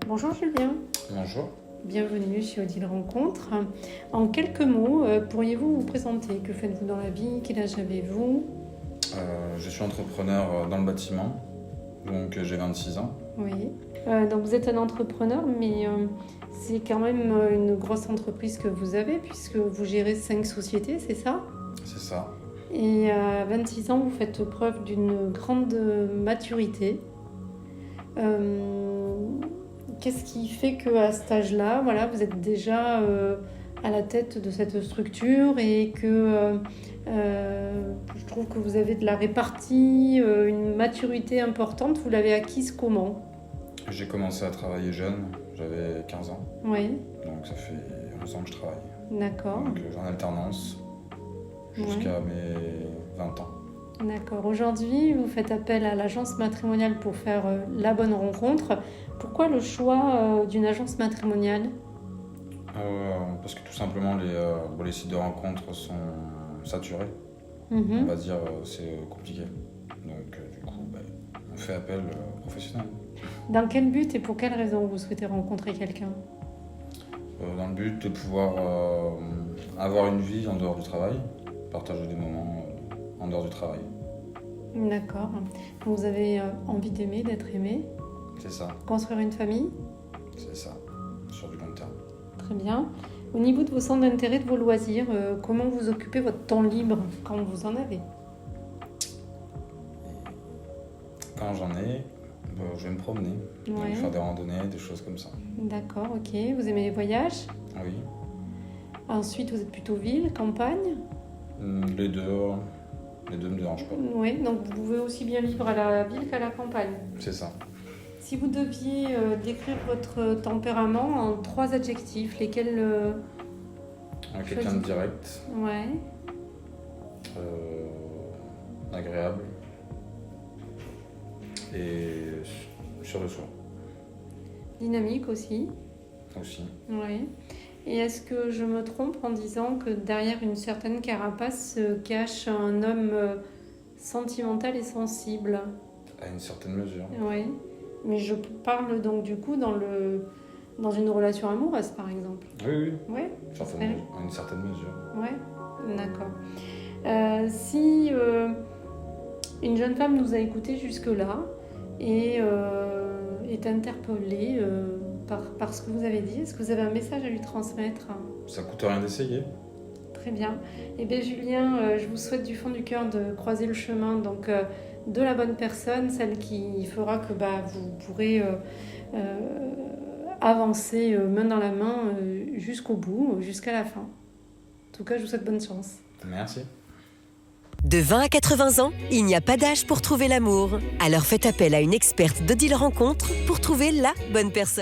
Bonjour Julien, Bonjour. bienvenue chez Odile Rencontre. En quelques mots, pourriez-vous vous présenter? Que faites-vous dans la vie? Quel âge avez-vous? Je suis entrepreneur dans le bâtiment, donc j'ai 26 ans. Oui. Donc vous êtes un entrepreneur, mais c'est quand même une grosse entreprise que vous avez, puisque vous gérez 5 sociétés, c'est ça? C'est ça. Et à 26 ans, vous faites preuve d'une grande maturité. Qu'est-ce qui fait qu'à cet âge-là, voilà, vous êtes déjà à la tête de cette structure et que je trouve que vous avez de la répartie, une maturité importante. Vous l'avez acquise comment? J'ai commencé à travailler jeune, j'avais 15 ans, Oui, donc ça fait 11 ans que je travaille. d'accord. Donc en alternance jusqu'à mes 20 ans. D'accord. Aujourd'hui, vous faites appel à l'agence matrimoniale pour faire la bonne rencontre. Pourquoi le choix d'une agence matrimoniale? Parce que tout simplement les sites de rencontres sont saturés. On Mhm. va dire c'est compliqué. Donc du coup, on fait appel aux professionnels. Dans quel but et pour quelle raison vous souhaitez rencontrer quelqu'un? Dans le but de pouvoir avoir une vie en dehors du travail, partager des moments en dehors du travail. D'accord. Vous avez envie d'aimer, d'être aimé, C'est ça, construire une famille? c'est ça, sur du long terme. Très bien. Au niveau de vos centres d'intérêt, de vos loisirs, comment vous occupez votre temps libre quand vous en avez? Quand j'en ai, je vais me promener, donc Ouais. faire des randonnées, des choses comme ça. D'accord, ok. Vous aimez les voyages? Oui, Ensuite, vous êtes plutôt ville, campagne? les deux me dérangent pas. Oui, donc vous pouvez aussi bien vivre à la ville qu'à la campagne. C'est ça. Si vous deviez décrire votre tempérament en 3 adjectifs, lesquels Quelqu'un de direct, Ouais, agréable et sur le soin dynamique aussi. aussi. Ouais. Et est-ce que je me trompe en disant que derrière une certaine carapace se cache un homme sentimental et sensible? À une certaine mesure. Oui. Mais je parle donc du coup dans une relation amoureuse par exemple. Oui, Oui. à une certaine mesure. Ouais, d'accord. Si une jeune femme nous a écoutés jusque-là et est interpellée par ce que vous avez dit, est-ce que vous avez un message à lui transmettre? Ça coûte rien d'essayer. Très bien. Eh bien Julien, je vous souhaite du fond du cœur de croiser le chemin donc, de la bonne personne, celle qui fera que vous pourrez avancer main dans la main jusqu'au bout, jusqu'à la fin. En tout cas, je vous souhaite bonne chance. Merci. De 20 à 80 ans, il n'y a pas d'âge pour trouver l'amour. Alors faites appel à une experte d'Odile Rencontre pour trouver la bonne personne.